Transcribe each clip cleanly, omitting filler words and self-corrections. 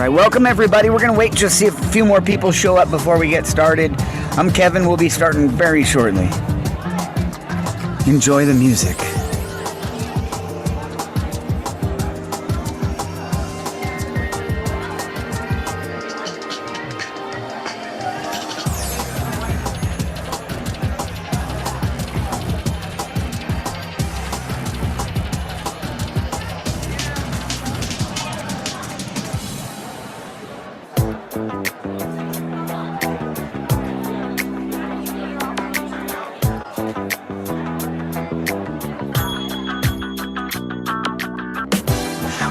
right, welcome everybody. We're going to wait just see if a few more people show up before we get started. I'm Kevin. We'll be starting very shortly. Enjoy the music.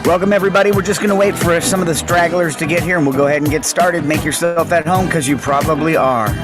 Welcome everybody. We're just going to wait for some of the stragglers to get here and we'll go ahead and get started. Make yourself at home because you probably are.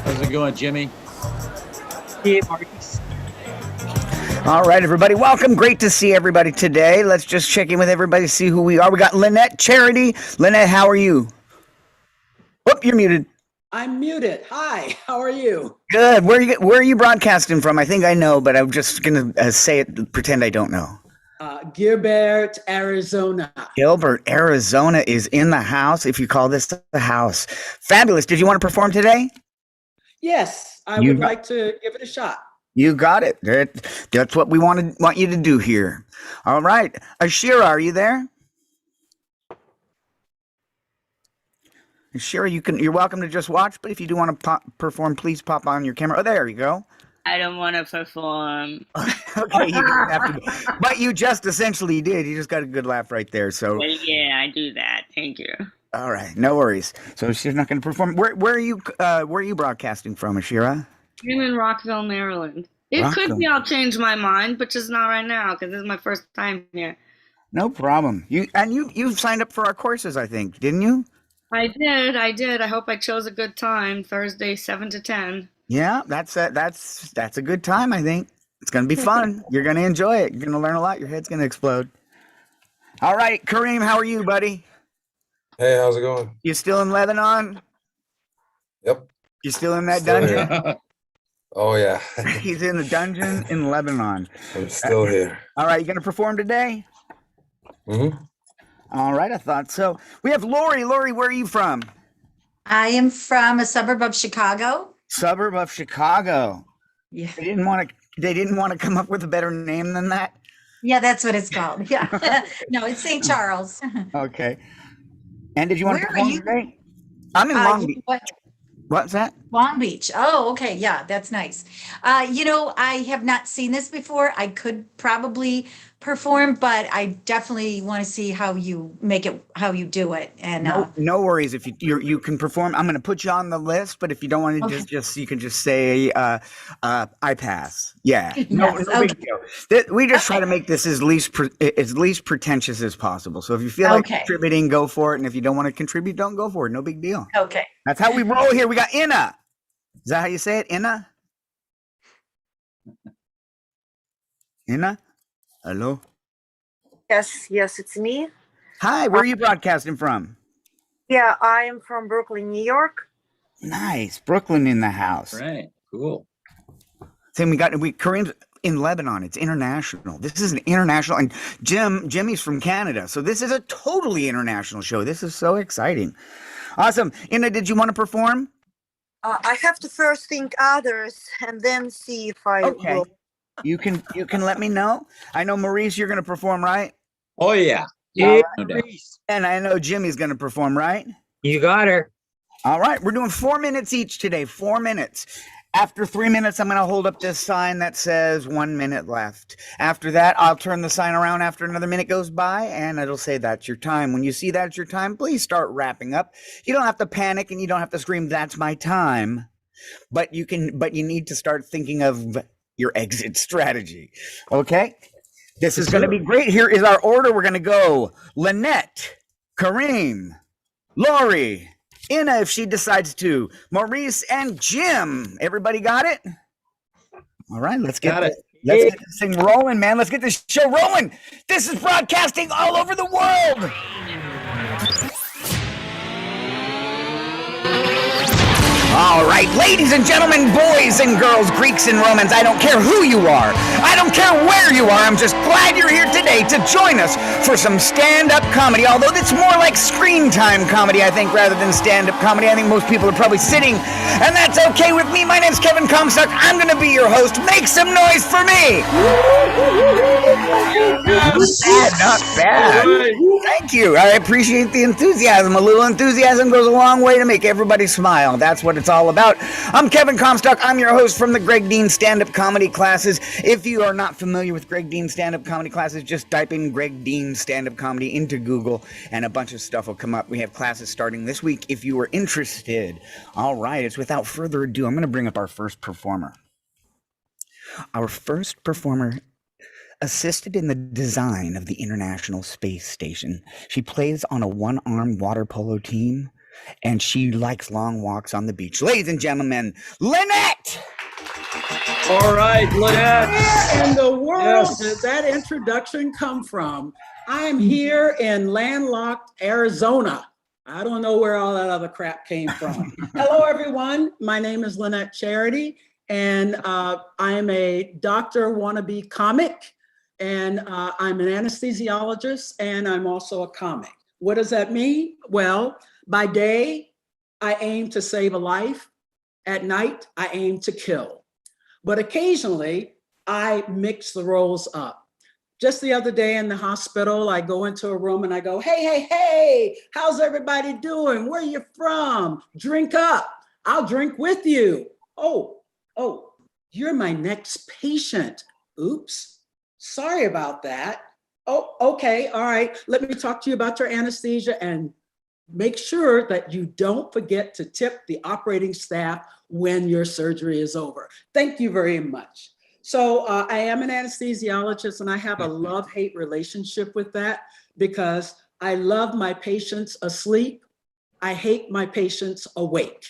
How's it going, Jimmy? Hey, Maurice. All right, everybody. Welcome. Great to see everybody today. Let's just check in with everybody, see who we are. We got Lynette Charity. Lynette, how are you? Whoop, you're muted. I'm muted. Hi, how are you? Good. Where are you broadcasting from? I think I know, but I'm just going to say it, pretend I don't know. Gilbert, Arizona. Gilbert, Arizona is in the house, if you call this the house. Fabulous. Did you want to perform today? Yes, I would like to give it a shot. You got it. That's what we want you to do here. All right. Ashira, are you there? Ashira, you're welcome to just watch, but if you do want to perform, please pop on your camera. Oh, there you go. I don't want to perform. Okay, you don't have to. But you just essentially did. You just got a good laugh right there. So yeah, I do that. Thank you. All right, no worries. So she's not going to perform. Where are you broadcasting from, Ashira? I'm in Rockville, Maryland. It could be I'll change my mind, but just not right now because this is my first time here. No problem. You signed up for our courses, I think, didn't you? I did. I hope I chose a good time. Thursday, 7 to 10. Yeah, that's a good time, I think. It's going to be fun. You're going to enjoy it. You're going to learn a lot. Your head's going to explode. All right, Kareem, how are you, buddy? Hey, how's it going? You still in Lebanon? Yep. You still in that dungeon? Oh, yeah. He's in the dungeon in Lebanon. I'm still here. All right, you going to perform today? Mm-hmm. All right, I thought so. We have Laurie. Laurie, where are you from? I am from a suburb of Chicago. Suburb of Chicago. Yeah. They didn't want to come up with a better name than that? Yeah, that's what it's called. Yeah. No, it's St. Charles. Okay. And did you want to Where perform are you? today? I'm in Long Beach. What? What's that? Long Beach. Oh, okay. Yeah, that's nice. I have not seen this before. I could probably perform, but I definitely want to see how you make it, how you do it. And no worries. If you can perform, I'm going to put you on the list. But if you don't want to, just you can just say I pass. Yeah, no big deal. We just try to make this as least pretentious as possible. So if you feel like contributing, go for it. And if you don't want to contribute, don't go for it. No big deal. Okay. That's how we roll here. We got Inna. Is that how you say it? Inna? Inna? Hello? Yes, it's me. Hi, where are you broadcasting from? Yeah, I am from Brooklyn, New York. Nice. Brooklyn in the house. Right. Cool. Then Kareem's in Lebanon. It's international. This is an international, and Jimmy's from Canada. So this is a totally international show. This is so exciting. Awesome. Inna, did you want to perform? I have to first think others and then see if I Okay. will. You can let me know. I know Maurice, you're going to perform, right? Oh yeah. Yeah, No doubt. And I know Jimmy's going to perform, right? you got her. All right. We're doing 4 minutes each today. 4 minutes. After 3 minutes, I'm going to hold up this sign that says 1 minute left. After that, I'll turn the sign around after another minute goes by, and it'll say that's your time. When you see that's your time, please start wrapping up. You don't have to panic and you don't have to scream, that's my time. But you need to start thinking of your exit strategy. Okay? This is going to be great. Here is our order. We're going to go Lynette, Kareem, Laurie, Inna, if she decides to, Maurice, and Jim. Everybody got it? All right, let's get this thing rolling, man. Let's get this show rolling. This is broadcasting all over the world. All right, ladies and gentlemen, boys and girls, Greeks and Romans, I don't care who you are. I don't care where you are. I'm just glad you're here today to join us for some stand-up comedy, although it's more like screen time comedy, I think, rather than stand-up comedy. I think most people are probably sitting, and that's okay with me. My name's Kevin Comstock. I'm going to be your host. Make some noise for me. Not bad. Thank you. I appreciate the enthusiasm. A little enthusiasm goes a long way to make everybody smile. That's what it's all about. I'm Kevin Comstock. I'm your host from the Greg Dean stand-up comedy classes. If you are not familiar with Greg Dean stand-up comedy classes, just type in Greg Dean stand-up comedy into Google and a bunch of stuff will come up. We have classes starting this week if you are interested. All right, it's without further ado, I'm going to bring up our first performer. Our first performer assisted in the design of the International Space Station. She plays on a one-arm water polo team, and she likes long walks on the beach. Ladies and gentlemen, Lynette! All right, Lynette. Where in the world Yes. did that introduction come from? I'm here in landlocked Arizona. I don't know where all that other crap came from. Hello, everyone. My name is Lynette Charity, and I'm a doctor wannabe comic, and I'm an anesthesiologist, and I'm also a comic. What does that mean? Well, by day, I aim to save a life. At night, I aim to kill. But occasionally, I mix the roles up. Just the other day in the hospital, I go into a room and I go, hey, how's everybody doing? Where are you from? Drink up. I'll drink with you. Oh, you're my next patient. Oops, sorry about that. Oh, okay, all right. Let me talk to you about your anesthesia and make sure that you don't forget to tip the operating staff when your surgery is over. Thank you very much. So I am an anesthesiologist, and I have a love-hate relationship with that because I love my patients asleep. I hate my patients awake.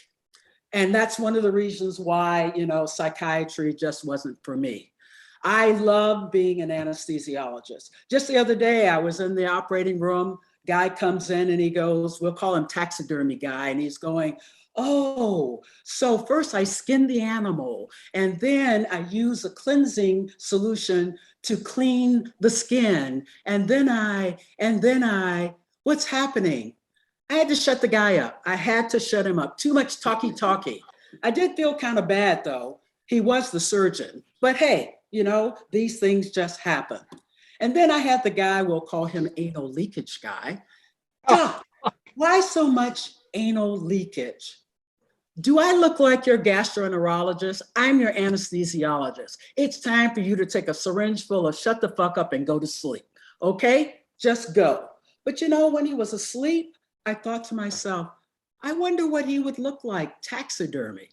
And that's one of the reasons why, psychiatry just wasn't for me. I love being an anesthesiologist. Just the other day, I was in the operating room. Guy comes in and he goes, we'll call him taxidermy guy. And he's going, oh, so first I skin the animal and then I use a cleansing solution to clean the skin. And then I, what's happening? I had to shut the guy up. I had to shut him up. Too much talky. I did feel kind of bad though. He was the surgeon, but hey, these things just happen. And then I had the guy, we'll call him anal leakage guy. Doc, why so much anal leakage? Do I look like your gastroenterologist? I'm your anesthesiologist. It's time for you to take a syringe full of shut the fuck up and go to sleep. Okay, just go. But when he was asleep, I thought to myself, I wonder what he would look like taxidermied.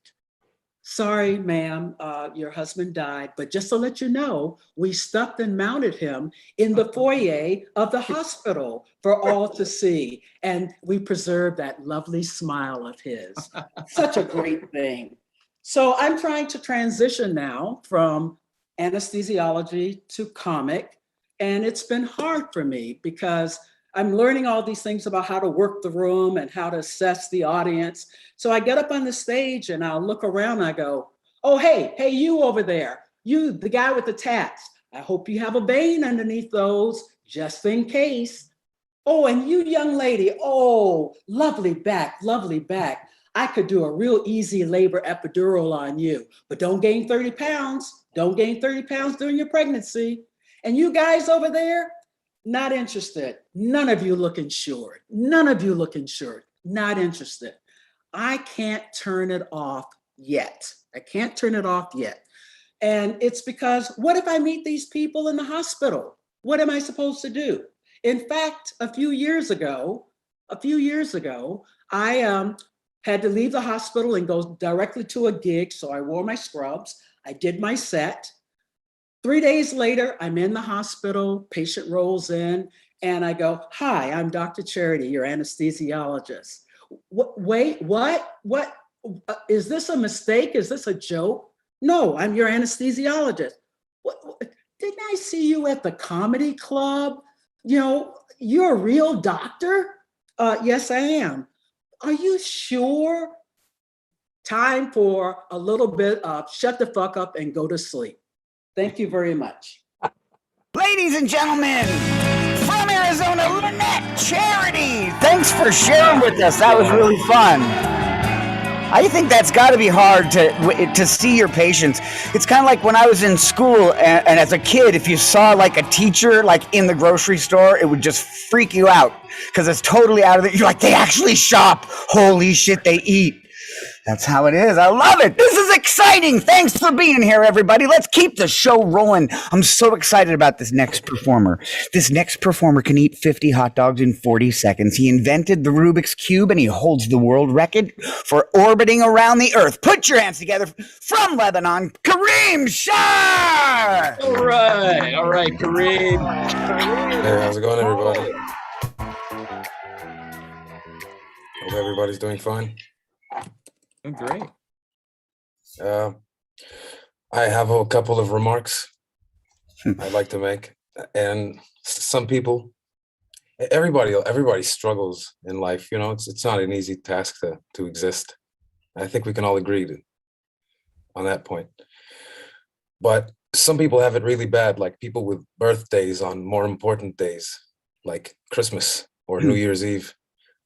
Sorry, ma'am, your husband died, but just to let you know, we stuffed and mounted him in the foyer of the hospital for all to see. And we preserved that lovely smile of his. Such a great thing. So I'm trying to transition now from anesthesiology to comic. And it's been hard for me because I'm learning all these things about how to work the room and how to assess the audience. So I get up on the stage and I'll look around and I go, oh, hey, you over there, you, the guy with the tats. I hope you have a vein underneath those just in case. Oh, and you young lady, oh, lovely back. I could do a real easy labor epidural on you, but don't gain 30 pounds. Don't gain 30 pounds during your pregnancy. And you guys over there, not interested. None of you look insured. None of you look insured. Not interested. I can't turn it off yet. I can't turn it off yet. And it's because what if I meet these people in the hospital? What am I supposed to do? In fact, a few years ago, I had to leave the hospital and go directly to a gig. So I wore my scrubs. I did my set. 3 days later, I'm in the hospital, patient rolls in, and I go, "Hi, I'm Dr. Charity, your anesthesiologist." Wait, what? Is this a mistake? Is this a joke? No, I'm your anesthesiologist. What, didn't I see you at the comedy club? You know, you're a real doctor? Yes, I am. Are you sure? Time for a little bit of shut the fuck up and go to sleep. Thank you very much. Ladies and gentlemen, from Arizona, Lynette Charity. Thanks for sharing with us. That was really fun. I think that's got to be hard to see your patients. It's kind of like when I was in school and as a kid, if you saw like a teacher like in the grocery store, it would just freak you out because it's totally out of it. You're like, they actually shop. Holy shit, they eat. That's how it is. I love it. This is exciting. Thanks for being here, everybody. Let's keep the show rolling. I'm so excited about this next performer. This next performer can eat 50 hot dogs in 40 seconds. He invented the Rubik's Cube, and he holds the world record for orbiting around the Earth. Put your hands together from Lebanon, Kareem Shah! All right, Kareem. Hey, how's it going, everybody? Hope everybody's doing fine. I'm great. I have a couple of remarks I'd like to make. And some people, everybody struggles in life. You know, it's not an easy task to exist. I think we can all agree on that point. But some people have it really bad, like people with birthdays on more important days, like Christmas or New Year's Eve.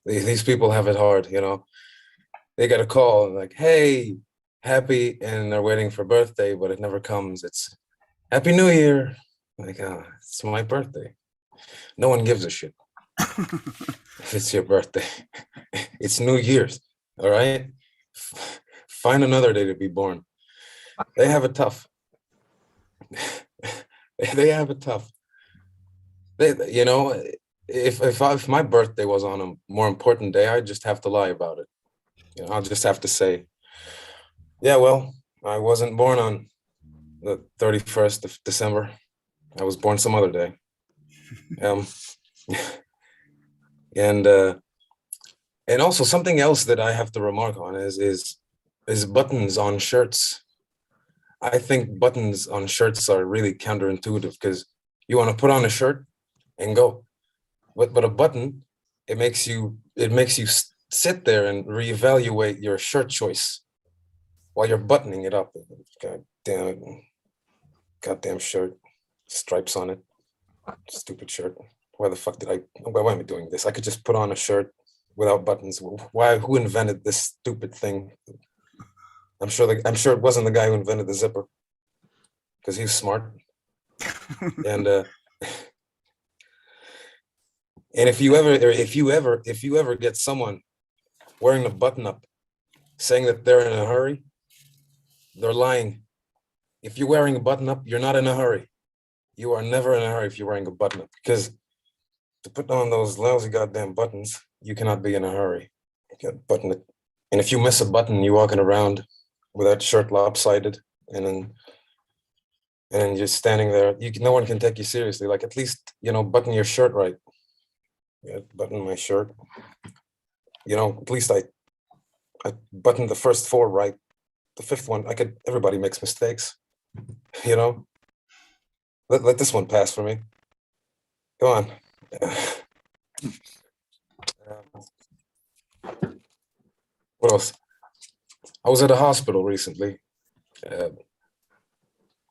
These people have it hard, you know. They get a call like, "Hey, happy," and they're waiting for birthday, but it never comes. It's Happy New Year. Like, it's my birthday. No one gives a shit if it's your birthday. It's New Year's, all right? Find another day to be born. They have it tough. They have it tough. You know, if my birthday was on a more important day, I'd just have to lie about it. You know, I'll just have to say, yeah, well, I wasn't born on the 31st of December. I was born some other day. And also something else that I have to remark on is buttons on shirts. I think buttons on shirts are really counterintuitive because you want to put on a shirt and go, but a button, it makes you sit there and reevaluate your shirt choice while you're buttoning it up. God damn it. Goddamn shirt, stripes on it. Stupid shirt. Why am I doing this? I could just put on a shirt without buttons. Who invented this stupid thing? I'm sure it wasn't the guy who invented the zipper, because he's smart. And if you ever get someone wearing a button up saying that they're in a hurry, they're lying. If you're wearing a button up, you're not in a hurry. You are never in a hurry if you're wearing a button up, because to put on those lousy goddamn buttons, you cannot be in a hurry. You can't button it. And if you miss a button, you're walking around with that shirt lopsided, and then you're standing there. No one can take you seriously. Like, at least, you know, button your shirt right. Yeah, button my shirt. You know, at least I buttoned the first four right. The fifth one, everybody makes mistakes. You know? Let this one pass for me. Go on. What else? I was at a hospital recently. I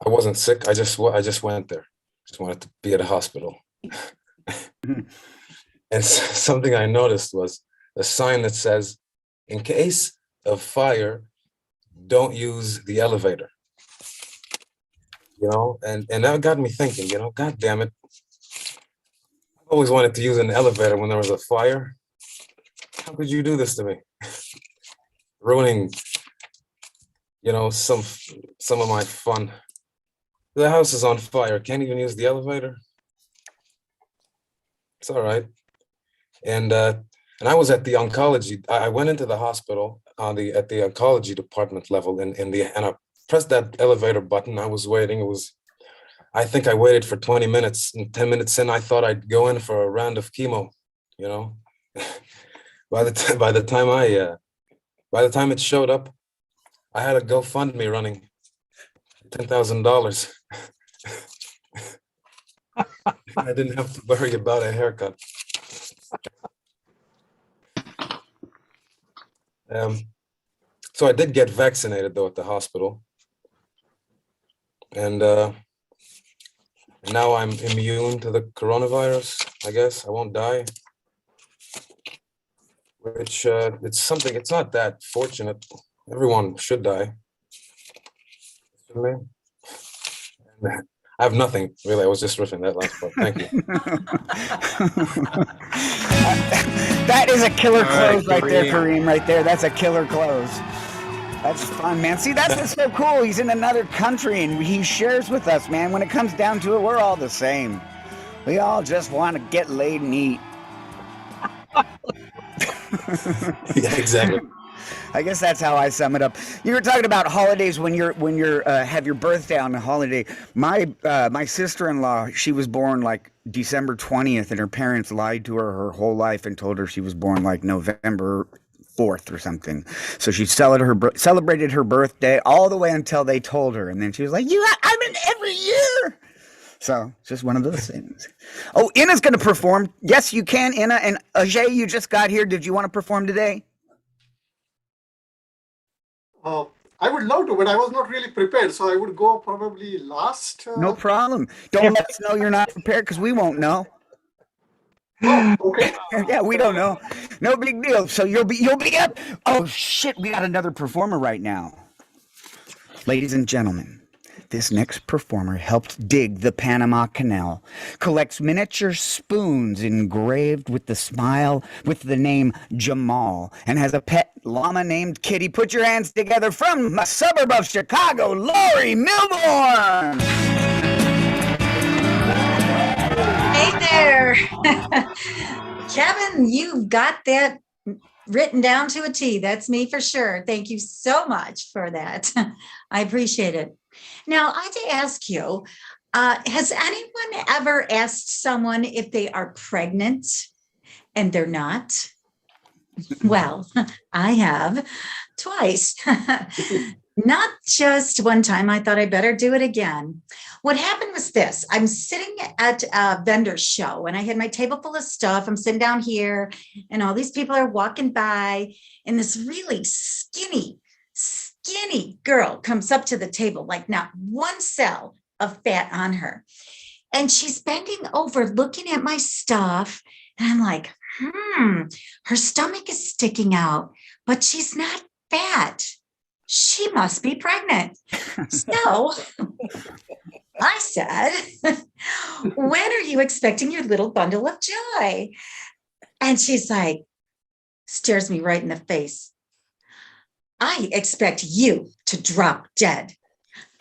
wasn't sick. I just went there. Just wanted to be at a hospital. And something I noticed was a sign that says, "In case of fire, don't use the elevator. You know, and that got me thinking, you know, God damn it. I always wanted to use an elevator when there was a fire. How could you do this to me? Ruining, you know, some of my fun. The house is on fire. Can't even use the elevator. It's all right. And I was at the oncology. I went into the hospital at the oncology department level, and I pressed that elevator button. I was waiting. I think I waited for 20 minutes, and 10 minutes in, I thought I'd go in for a round of chemo. You know, by the time it showed up, I had a GoFundMe running, $10,000. I didn't have to worry about a haircut. So I did get vaccinated though at the hospital, and now I'm immune to the coronavirus. I guess I won't die, which it's not that fortunate. Everyone should die. And I have nothing really. I was just riffing that last part. Thank you. That is a killer close right there, Kareem. Kareem. Right there. That's a killer close. That's fun, man. See, that's what's so cool. He's in another country and he shares with us, man. When it comes down to it, we're all the same. We all just want to get laid and eat. Yeah, exactly. I guess that's how I sum it up. You were talking about holidays when you're have your birthday on a holiday. My sister-in-law, she was born like December 20th, and her parents lied to her whole life and told her she was born like November 4th or something. So she celebrated her birthday all the way until they told her, and then she was like, I'm in every year. So it's just one of those things. Oh, Ina's going to perform. Yes, you can, Ina. And Ajay, you just got here. Did you want to perform today? I would love to, but I was not really prepared, so I would go probably last. No problem. Don't let us know you're not prepared because we won't know. Oh, okay. Yeah, we don't know. No big deal. So you'll be up. Oh shit, we got another performer right now. Ladies and gentlemen, this next performer helped dig the Panama Canal, collects miniature spoons engraved with the name Jamal, and has a pet llama named Kitty. Put your hands together from a suburb of Chicago, Laurie Millborn. Hey there. Kevin, you've got that written down to a T. That's me for sure. Thank you so much for that. I appreciate it. Now, I to ask you, has anyone ever asked someone if they are pregnant and they're not? Well, I have twice. Not just one time. I thought I better do it again. What happened was this. I'm sitting at a vendor show and I had my table full of stuff. I'm sitting down here and all these people are walking by, and this really skinny girl comes up to the table, like not one cell of fat on her. And she's bending over looking at my stuff. And I'm like, her stomach is sticking out, but she's not fat. She must be pregnant. So I said, when are you expecting your little bundle of joy? And she's like, stares me right in the face. I expect you to drop dead.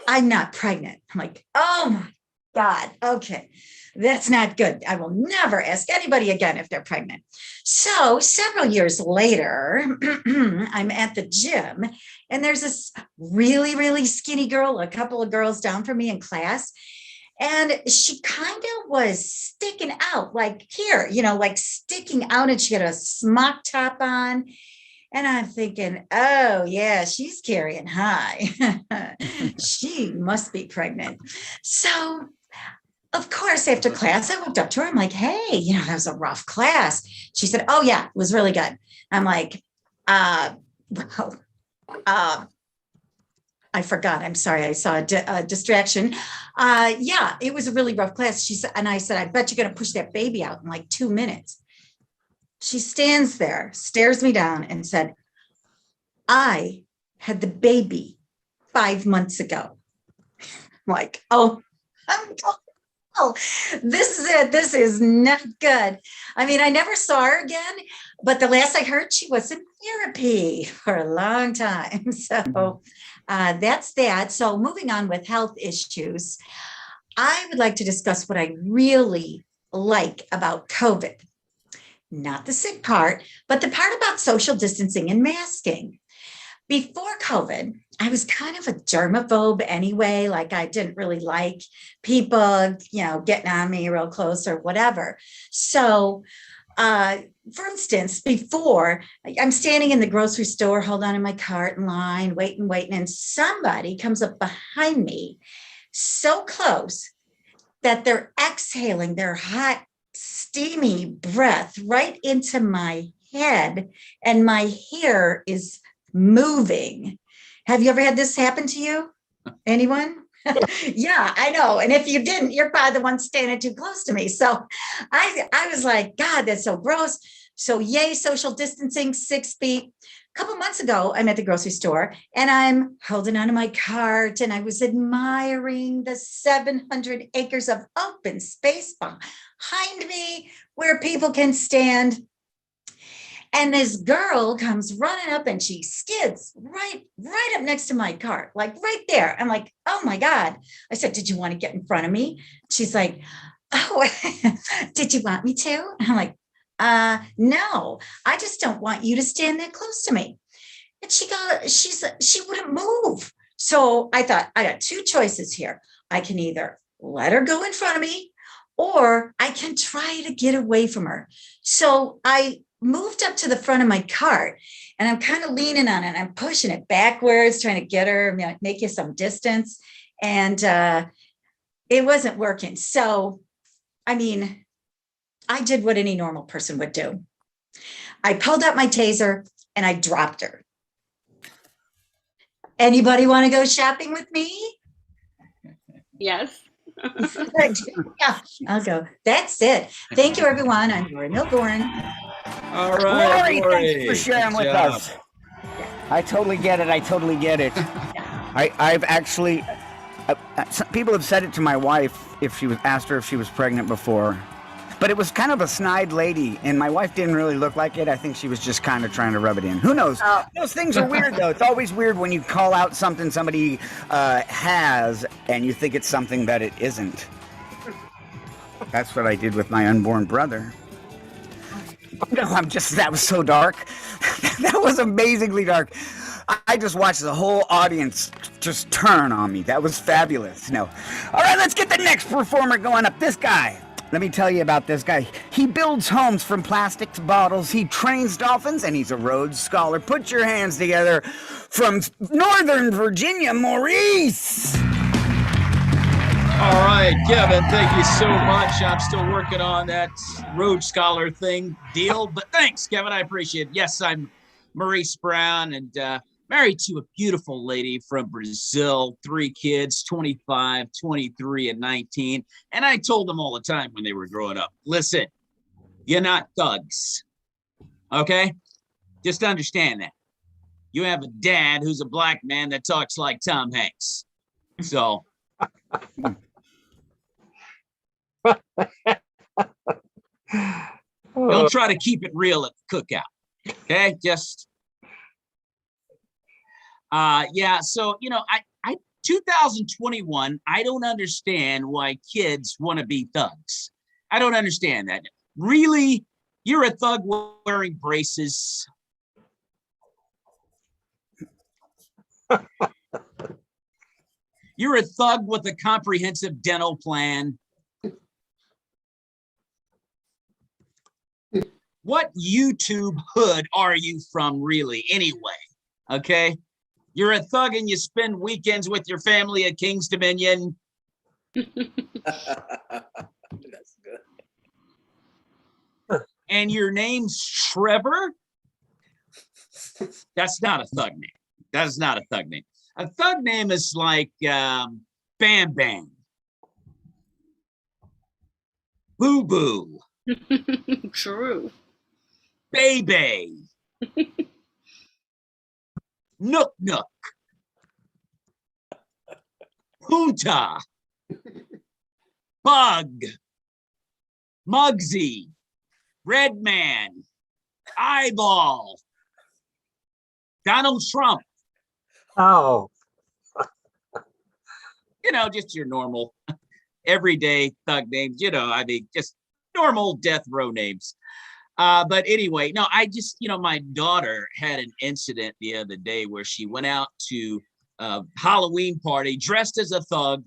I'm not pregnant. I'm like, oh my God. Okay. That's not good. I will never ask anybody again if they're pregnant. So several years later, I'm at the gym and there's this really, really skinny girl, a couple of girls down from me in class. And she kind of was sticking out like here, like sticking out, and she had a smock top on. And I'm thinking, oh, yeah, she's carrying high. She must be pregnant. So, of course, after class, I walked up to her. I'm like, hey, that was a rough class. She said, oh, yeah, it was really good. I'm like, I forgot. I'm sorry. I saw a distraction. Yeah, it was a really rough class. She said, and I said, I bet you're going to push that baby out in like 2 minutes. She stands there, stares me down and said, I had the baby 5 months ago. I'm like, oh, oh, this is it. This is not good. I mean, I never saw her again, but the last I heard, she was in therapy for a long time. So that's that. So moving on with health issues, I would like to discuss what I really like about COVID. Not the sick part, but the part about social distancing and masking. Before COVID, I was kind of a germaphobe anyway. Like I didn't really like people, getting on me real close or whatever. So, for instance, before I'm standing in the grocery store, hold on in my cart in line, waiting, and somebody comes up behind me so close that they're exhaling their hot, steamy breath right into my head, and my hair is moving. Have you ever had this happen to you? Anyone? Yeah, I know. And if you didn't, you're probably the one standing too close to me. So I was like, God, that's so gross. So yay, social distancing, 6 feet. A couple months ago, I'm at the grocery store and I'm holding onto my cart and I was admiring the 700 acres of open space behind me where people can stand. And this girl comes running up and she skids right up next to my cart, like right there. I'm like, oh my God. I said, did you want to get in front of me? She's like, oh, did you want me to? And I'm like, no, I just don't want you to stand that close to me. And she wouldn't move. So I thought, I got 2 choices here. I can either let her go in front of me or I can try to get away from her. So I moved up to the front of my cart and I'm kind of leaning on it. I'm pushing it backwards, trying to get her, make you some distance. And it wasn't working. So, I mean, I did what any normal person would do. I pulled out my taser and I dropped her. Anybody want to go shopping with me? Yes. Yeah, I'll go. That's it. Thank you, everyone. I'm Laurie Millborn. All right, Laurie, thanks for sharing with us. I totally get it. I've actually, some people have said it to my wife if she was asked her if she was pregnant before, but it was kind of a snide lady, and my wife didn't really look like it. I think she was just kind of trying to rub it in. Who knows? Those things are weird, though. It's always weird when you call out something somebody has, and you think it's something that it isn't. That's what I did with my unborn brother. No, that was so dark. That was amazingly dark. I just watched the whole audience just turn on me. That was fabulous. No. All right, let's get the next performer going up. This guy. Let me tell you about this guy. He builds homes from plastic bottles. He trains dolphins, and he's a Rhodes Scholar. Put your hands together from Northern Virginia, Maurice. All right, Kevin, thank you so much. I'm still working on that Rhodes Scholar deal, but thanks, Kevin. I appreciate it. Yes, I'm Maurice Brown and married to a beautiful lady from Brazil, 3 kids, 25, 23, and 19. And I told them all the time when they were growing up, listen, you're not thugs, okay? Just understand that. You have a dad who's a black man that talks like Tom Hanks. So... Don't try to keep it real at the cookout. Okay, just yeah. So I 2021. I don't understand why kids want to be thugs. I don't understand that. Really, you're a thug wearing braces. You're a thug with a comprehensive dental plan. What YouTube hood are you from, really, anyway? Okay? You're a thug and you spend weekends with your family at King's Dominion. That's good. And your name's Trevor? That's not a thug name. That is not a thug name. A thug name is like Bam Bam, Boo Boo. True. Baby. Nook Nook, Punta, Bug, Mugsy, Red Man, Eyeball, Donald Trump. Oh, You know, just your normal, everyday thug names. You know, I mean, just normal death row names. But anyway, no, I just, my daughter had an incident the other day where she went out to a Halloween party dressed as a thug.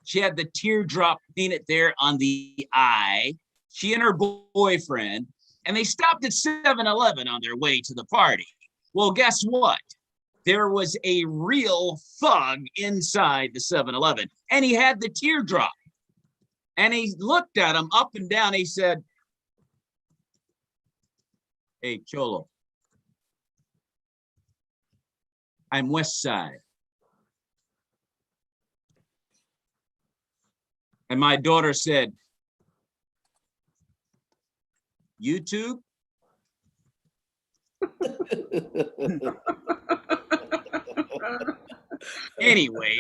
She had the teardrop painted there on the eye. She and her boyfriend, and they stopped at 7-Eleven on their way to the party. Well, guess what? There was a real thug inside the 7-Eleven, and he had the teardrop. And he looked at him up and down. He said, "Hey, Cholo, I'm West Side." And my daughter said, "YouTube?" Anyway,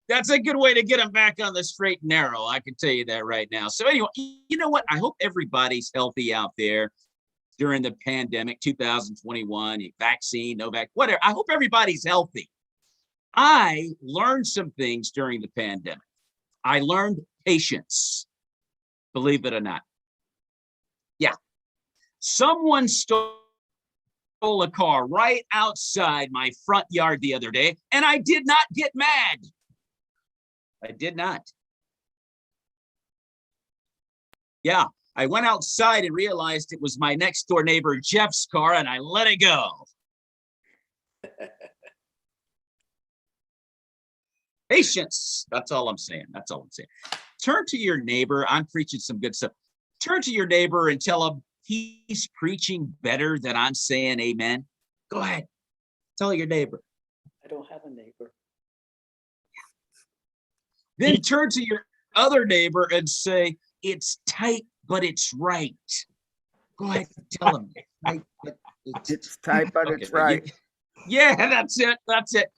that's a good way to get them back on the straight and narrow. I can tell you that right now. So anyway, you know what? I hope everybody's healthy out there during the pandemic, 2021, vaccine, no vaccine, whatever. I hope everybody's healthy. I learned some things during the pandemic. I learned patience, believe it or not. Yeah. Someone stole a car right outside my front yard the other day, and I did not get mad. I did not. Yeah, I went outside and realized it was my next door neighbor Jeff's car, and I let it go. Patience. That's all I'm saying. That's all I'm saying. Turn to your neighbor. I'm preaching some good stuff. Turn to your neighbor and tell him he's preaching better than I'm saying amen. Go ahead. Tell your neighbor. I don't have a neighbor. Then turn to your other neighbor and say, "It's tight, but it's right." Go ahead. Tell him. It's tight, but Okay, it's right. Yeah, that's it. That's it.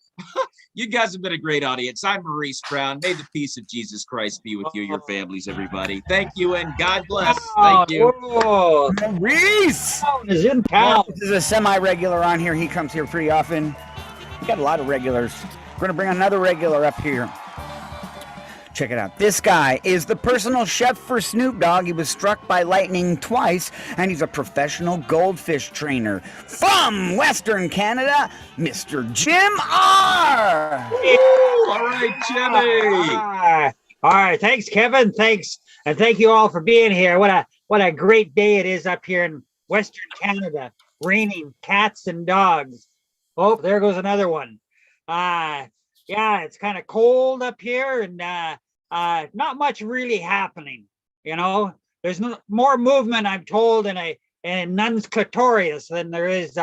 You guys have been a great audience. I'm Maurice Brown. May the peace of Jesus Christ be with you, your families, everybody. Thank you, and God bless. Thank you. Whoa. Maurice Brown is in town. This is a semi-regular on here. He comes here pretty often. We got a lot of regulars. We're going to bring another regular up here. Check it out. This guy is the personal chef for Snoop Dogg. He was struck by lightning twice, and he's a professional goldfish trainer. From Western Canada, Mr. Jim R. All right, Jimmy. All right. Thanks, Kevin. Thanks. And thank you all for being here. What a great day it is up here in Western Canada. Raining cats and dogs. Oh, there goes another one. Yeah, it's kind of cold up here, and not much really happening. There's more movement, I'm told, in a nun's clitoris than there is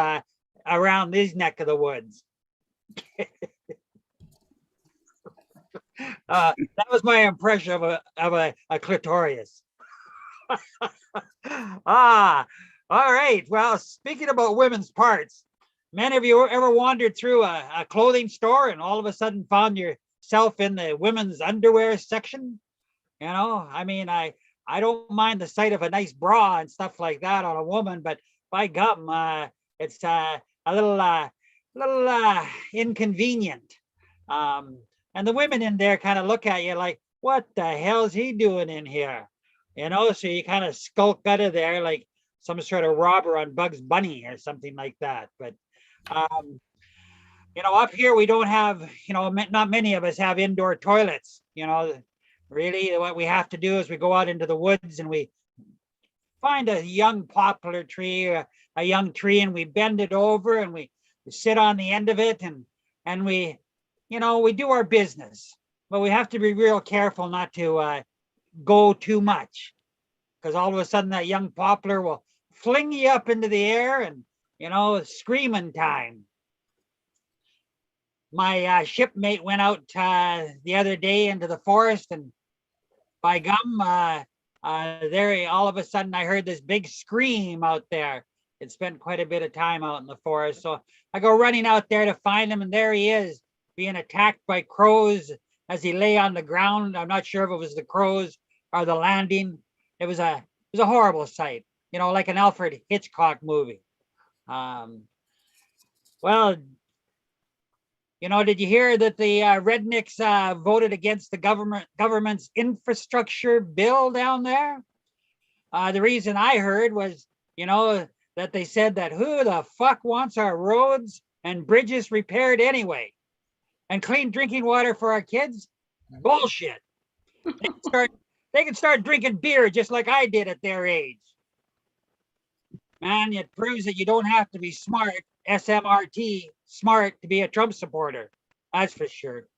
around this neck of the woods. That was my impression of a clitoris. All right. Well, speaking about women's parts, many of you ever wandered through a clothing store and all of a sudden found yourself in the women's underwear section? I mean, I don't mind the sight of a nice bra and stuff like that on a woman, but by gum, it's a little inconvenient. And the women in there kind of look at you like, what the hell's he doing in here? So you kind of skulk out of there like some sort of robber on Bugs Bunny or something like that. But up here we don't have, not many of us have indoor toilets. Really what we have to do is we go out into the woods and we find a young poplar tree or a young tree, and we bend it over and we sit on the end of it, and we do our business. But we have to be real careful not to go too much, because all of a sudden that young poplar will fling you up into the air and screaming time. My shipmate went out the other day into the forest, and by gum, there all of a sudden I heard this big scream out there, had spent quite a bit of time out in the forest. So I go running out there to find him, and there he is, being attacked by crows as he lay on the ground. I'm not sure if it was the crows or the landing. It was a horrible sight, like an Alfred Hitchcock movie. Well, did you hear that the rednecks voted against the government's infrastructure bill down there? The reason I heard was, that they said that who the fuck wants our roads and bridges repaired anyway? And clean drinking water for our kids? Bullshit. They can start drinking beer just like I did at their age. Man, it proves that you don't have to be smart, SMRT, smart to be a Trump supporter. That's for sure.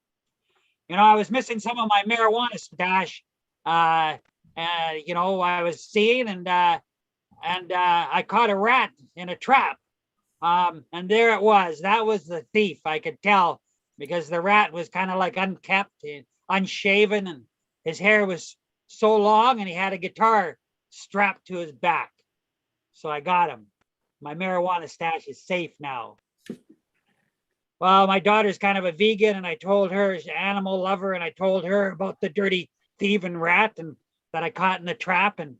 I was missing some of my marijuana stash. I was seeing and I caught a rat in a trap. And there it was. That was the thief. I could tell because the rat was kind of like unkept, unshaven, and his hair was so long, and he had a guitar strapped to his back. So I got him. My marijuana stash is safe now. Well, my daughter's kind of a vegan, and I told her she's an animal lover, and I told her about the dirty thieving rat and that I caught in the trap, and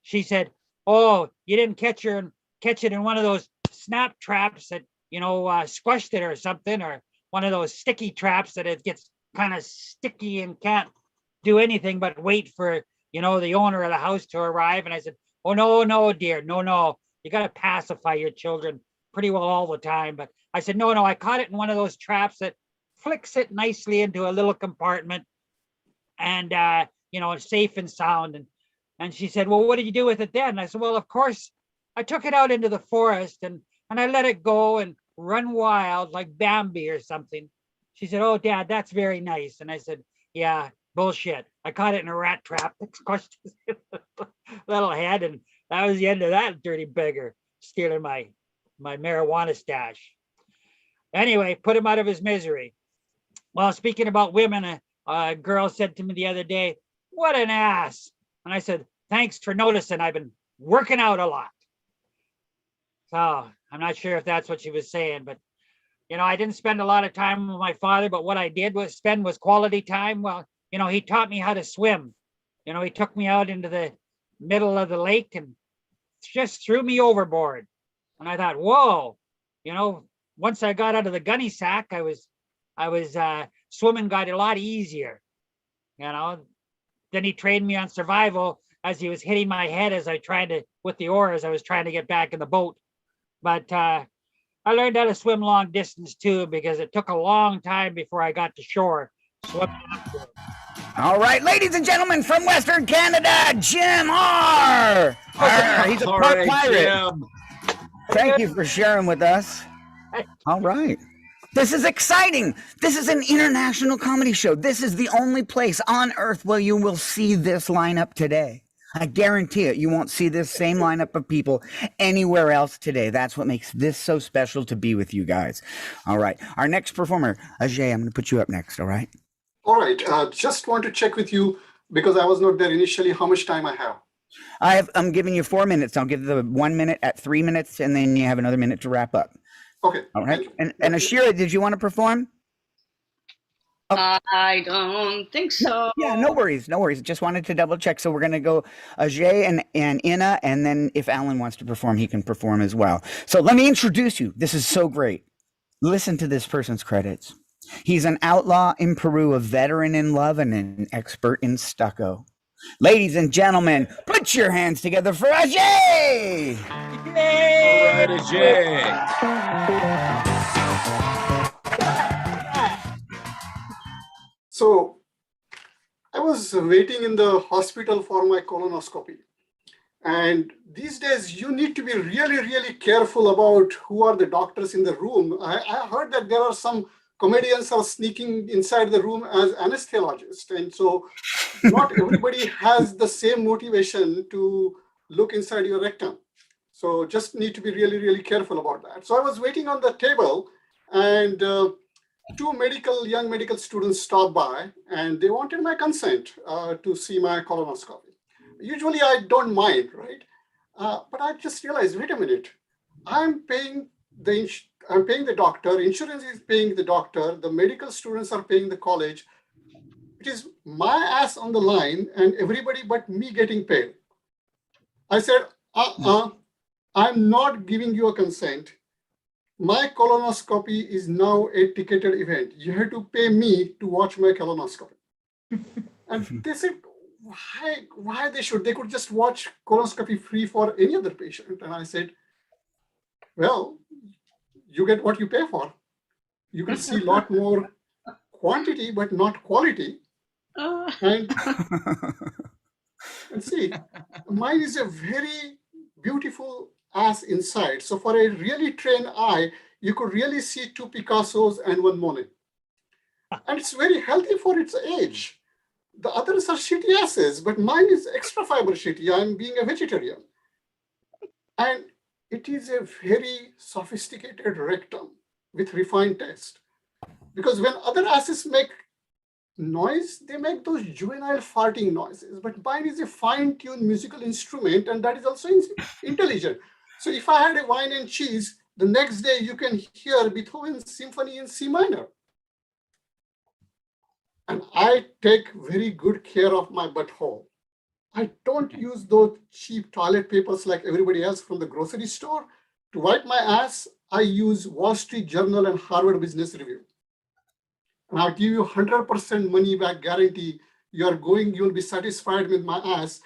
she said, "Oh, you didn't catch it in one of those snap traps that squished it or something, or one of those sticky traps that it gets kind of sticky and can't do anything but wait for the owner of the house to arrive." And I said, "Oh no, dear, no, you got to pacify your children pretty well all the time." But I said, no, I caught it in one of those traps that flicks it nicely into a little compartment and safe and sound. And she said, "Well, what did you do with it then?" And I said, "Well, of course, I took it out into the forest and I let it go and run wild like Bambi or something." She said, "Oh, Dad, that's very nice." And I said, "Yeah, bullshit. I caught it in a rat trap that squashed his little head, and that was the end of that dirty beggar stealing my marijuana stash." Anyway, put him out of his misery. Well, speaking about women, a girl said to me the other day, "What an ass." And I said, "Thanks for noticing. I've been working out a lot." So I'm not sure if that's what she was saying, but I didn't spend a lot of time with my father, but what I did was quality time. Well, he taught me how to swim. He took me out into the middle of the lake and just threw me overboard. And I thought, whoa, once I got out of the gunny sack, I was swimming got a lot easier. Then he trained me on survival as he was hitting my head with the oars, I was trying to get back in the boat. But I learned how to swim long distance too, because it took a long time before I got to shore. All right, ladies and gentlemen, from Western Canada, Jim R. He's a part pirate. Jim. Thank you for sharing with us. All right. This is exciting. This is an international comedy show. This is the only place on earth where you will see this lineup today. I guarantee it. You won't see this same lineup of people anywhere else today. That's what makes this so special to be with you guys. All right. Our next performer, Ajay, I'm going to put you up next. All right. All right. Just want to check with you, because I was not there initially, how much time I have. I'm giving you 4 minutes. I'll give the 1 minute at 3 minutes, and then you have another minute to wrap up. Okay. All right. And Ashira, did you want to perform? Oh. I don't think so. Yeah, no worries. Just wanted to double check. So we're going to go Ajay and Ina, and then if Alan wants to perform, he can perform as well. So let me introduce you. This is so great. Listen to this person's credits. He's an outlaw in Peru, a veteran in love, and an expert in stucco. Ladies and gentlemen, put your hands together for Ajay! Yay! All right, Ajay. So I was waiting in the hospital for my colonoscopy. And these days, you need to be really, really careful about who are the doctors in the room. I heard that there are some comedians are sneaking inside the room as anesthesiologists. And so not everybody has the same motivation to look inside your rectum. So just need to be really, really careful about that. So I was waiting on the table, and two young medical students stopped by, and they wanted my consent to see my colonoscopy. Usually I don't mind, right? But I just realized, wait a minute, I'm paying I'm paying the doctor, insurance is paying the doctor, the medical students are paying the college. It is my ass on the line and everybody but me getting paid. I said, I'm not giving you a consent. My colonoscopy is now a ticketed event. You have to pay me to watch my colonoscopy. And they said, why they should? They could just watch colonoscopy free for any other patient. And I said, well, you get what you pay for. You can see a lot more quantity, but not quality. And see, mine is a very beautiful ass inside. So for a really trained eye, you could really see two Picassos and one Monet. And it's very healthy for its age. The others are shitty asses, but mine is extra fiber shitty. I'm being a vegetarian. And it is a very sophisticated rectum with refined taste. Because when other asses make noise, they make those juvenile farting noises. But mine is a fine-tuned musical instrument, and that is also intelligent. So if I had a wine and cheese, the next day you can hear Beethoven's symphony in C minor. And I take very good care of my butthole. I don't use those cheap toilet papers like everybody else from the grocery store. To wipe my ass, I use Wall Street Journal and Harvard Business Review. And I'll give you 100% money back guarantee. You'll be satisfied with my ass.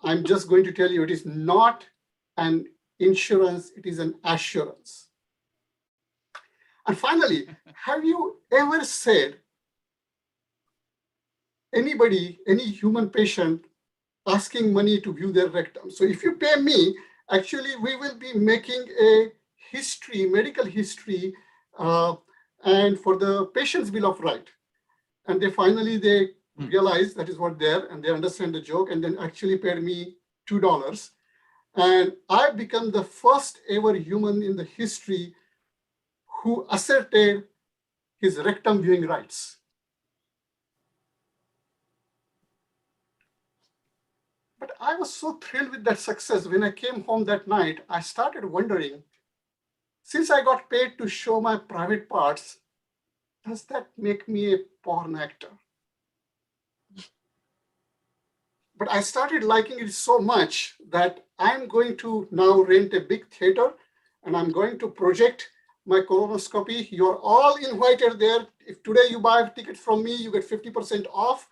I'm just going to tell you, it is not an insurance, it is an assurance. And finally, have you ever said, anybody, any human patient asking money to view their rectum? So if you pay me, actually, we will be making a history, medical history, and for the patient's bill of right. And they realize that is what there, and they understand the joke, and then actually paid me $2. And I become the first ever human in the history who asserted his rectum viewing rights. But I was so thrilled with that success. When I came home that night, I started wondering, since I got paid to show my private parts, does that make me a porn actor? But I started liking it so much that I'm going to now rent a big theater and I'm going to project my colonoscopy. You're all invited there. If today you buy a ticket from me, you get 50% off.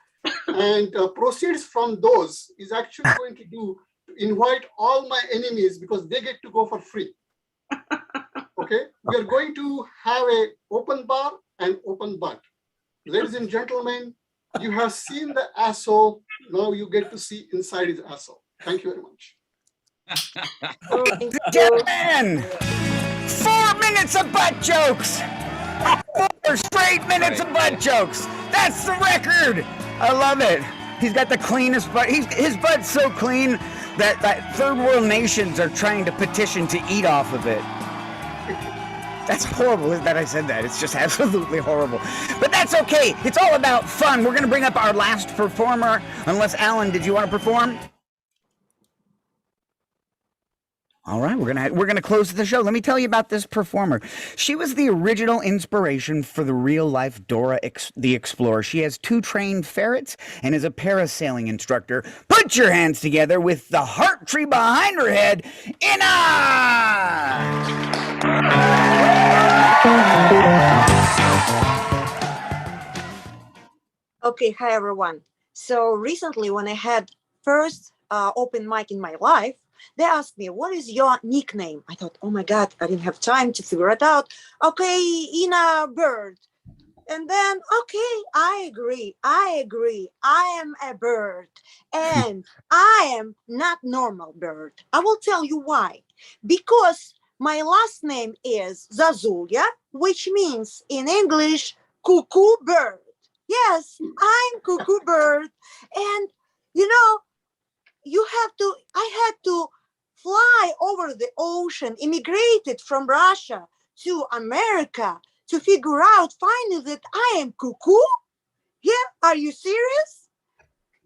And proceeds from those is actually going to invite all my enemies because they get to go for free. Okay, we are going to have an open bar and open butt. Ladies and gentlemen, you have seen the asshole. Now you get to see inside his asshole. Thank you very much. Gentlemen, 4 minutes of butt jokes. 4 straight minutes of butt jokes. That's the record. I love it. He's got the cleanest butt. His butt's so clean that third world nations are trying to petition to eat off of it. That's horrible that I said that. It's just absolutely horrible. But that's okay. It's all about fun. We're going to bring up our last performer. Unless, Alan, did you want to perform? All right, we're gonna close the show. Let me tell you about this performer. She was the original inspiration for the real-life Dora the Explorer. She has 2 trained ferrets and is a parasailing instructor. Put your hands together with the heart tree behind her head, Ina! Okay, hi everyone. So recently when I had first open mic in my life, they asked me, what is your nickname? I thought, oh my God, I didn't have time to figure it out. Okay, Ina Bird. And then, okay, I agree. I am a bird. And I am not normal bird. I will tell you why. Because my last name is Zazulia, which means in English, cuckoo bird. Yes, I'm cuckoo bird. And, you know, I had to fly over the ocean, immigrated from Russia to America to figure out finally that I am cuckoo. Yeah, are you serious?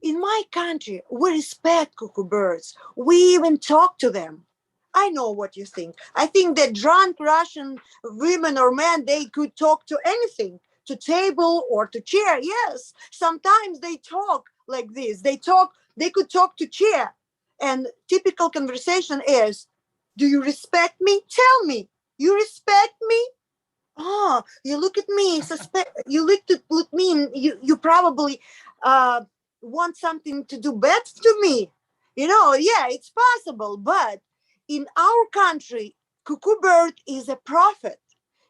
In my country, we respect cuckoo birds. We even talk to them. I know what you think. I think that drunk Russian women or men, they could talk to anything, to table or to chair. Yes, sometimes they talk like this. They could talk to chair. And typical conversation is, do you respect me? Tell me, you respect me? Oh, you look at me, you look at me, and you probably want something to do bad to me. Yeah, it's possible. But in our country, cuckoo bird is a prophet.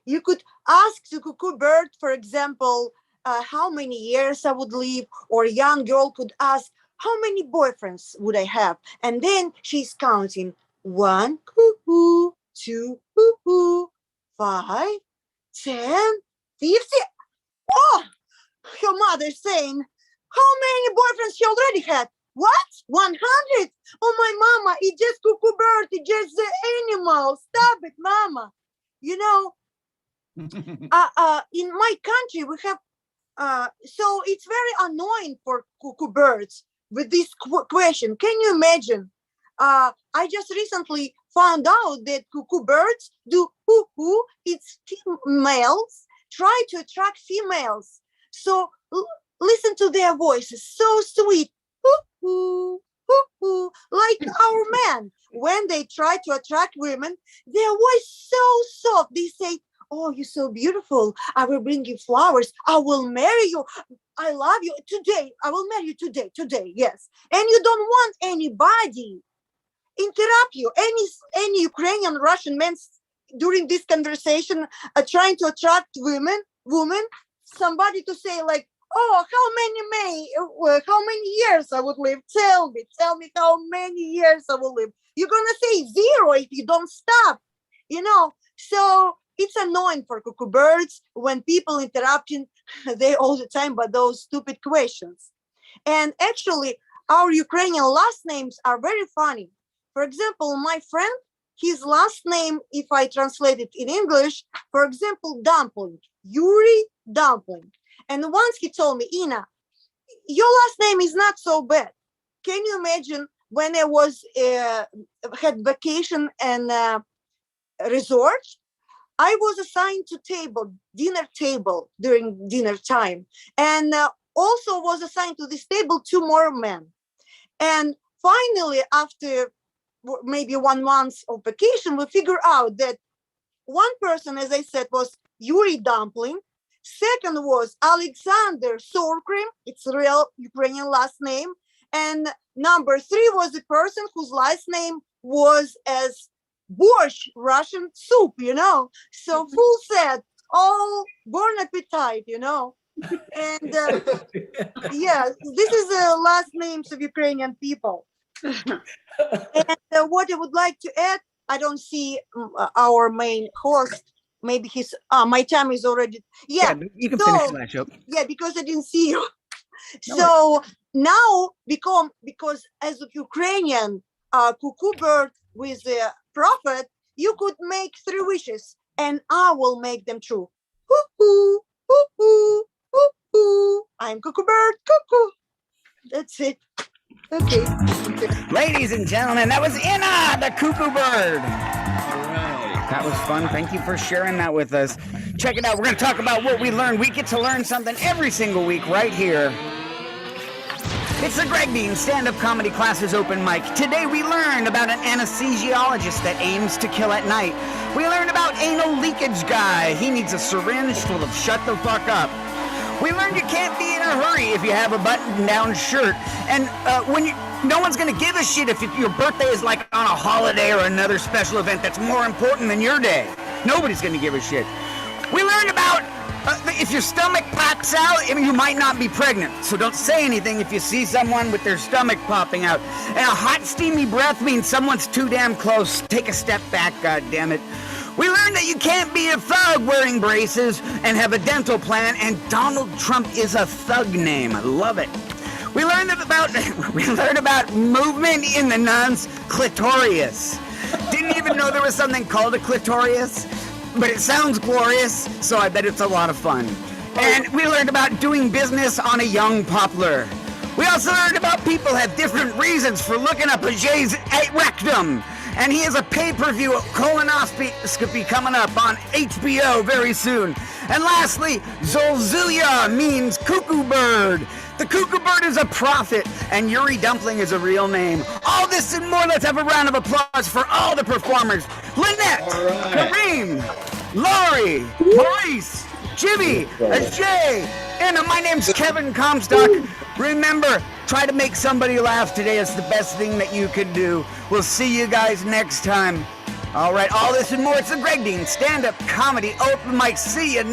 You could ask the cuckoo bird, for example, how many years I would live, or a young girl could ask, how many boyfriends would I have? And then she's counting 1, cuckoo, 2, cuckoo, 5, 10, 50. Oh, her mother's saying, how many boyfriends she already had? What? 100? Oh, my mama, it's just cuckoo bird. It's just the animal. Stop it, mama. In my country, we have, so it's very annoying for cuckoo birds with this question. Can you imagine? I just recently found out that cuckoo birds do cuckoo. It's females try to attract females. So listen to their voices, so sweet. Cuckoo, cuckoo, like our men. When they try to attract women, their voice so soft. They say, oh, you're so beautiful. I will bring you flowers. I will marry you. I love you today. I will marry you today. Yes. And you don't want anybody interrupt you. Any Ukrainian, Russian men during this conversation are trying to attract women, somebody to say like, oh, how many years I would live? Tell me how many years I will live. You're going to say 0 if you don't stop, So it's annoying for cuckoo birds when people interrupting they all the time by those stupid questions. And actually, our Ukrainian last names are very funny. For example, my friend, his last name, if I translate it in English, for example, Dumpling, Yuri Dumpling. And once he told me, Ina, your last name is not so bad. Can you imagine when I was had vacation and resort? I was assigned to dinner table during dinner time, and also was assigned to this table 2 more men. And finally, after maybe 1 month of vacation, we figure out that one person, as I said, was Yuri Dumpling. Second was Alexander Sourcream. It's a real Ukrainian last name. And number 3 was a person whose last name was as Borscht, Russian soup, So full set, all bon appetit, And yeah, this is the last names of Ukrainian people. And what I would like to add, I don't see our main host. Maybe my time is already. Yeah, you can finish the last joke. Yeah, because I didn't see you. So now because as a Ukrainian cuckoo bird with a prophet, you could make 3 wishes, and I will make them true. Cuckoo, cuckoo, cuckoo. I'm cuckoo bird, cuckoo. That's it. Okay. Ladies and gentlemen, that was Ina, the cuckoo bird. All right. That was fun. Thank you for sharing that with us. Check it out. We're going to talk about what we learned. We get to learn something every single week right here. It's the Greg Bean Stand-Up Comedy Classes Open Mic. Today we learned about an anesthesiologist that aims to kill at night. We learned about anal leakage guy. He needs a syringe full of shut the fuck up. We learned you can't be in a hurry if you have a button-down shirt. And no one's going to give a shit if your birthday is like on a holiday or another special event that's more important than your day. Nobody's going to give a shit. We learned about if your stomach pops out, you might not be pregnant. So don't say anything if you see someone with their stomach popping out. And a hot, steamy breath means someone's too damn close. Take a step back, goddammit. We learned that you can't be a thug wearing braces and have a dental plan, and Donald Trump is a thug name. I love it. We learned about movement in the nun's clitorius. Didn't even know there was something called a clitorius, but it sounds glorious, so I bet it's a lot of fun. And we learned about doing business on a young poplar. We also learned about people have different reasons for looking up Ajay's rectum. and he has a pay-per-view colonoscopy coming up on HBO very soon. And lastly, Zazulia means cuckoo bird. The cuckoo bird is a prophet, and Yuri Dumpling is a real name. All this and more. Let's have a round of applause for all the performers. Lynette, Kareem, Laurie, Maurice, Jimmy, Ajay, and my name's Kevin Comstock. Remember, try to make somebody laugh today. It's the best thing that you could do. We'll see you guys next time. All right, all this and more. It's the Greg Dean Stand-Up Comedy Open Mic. See you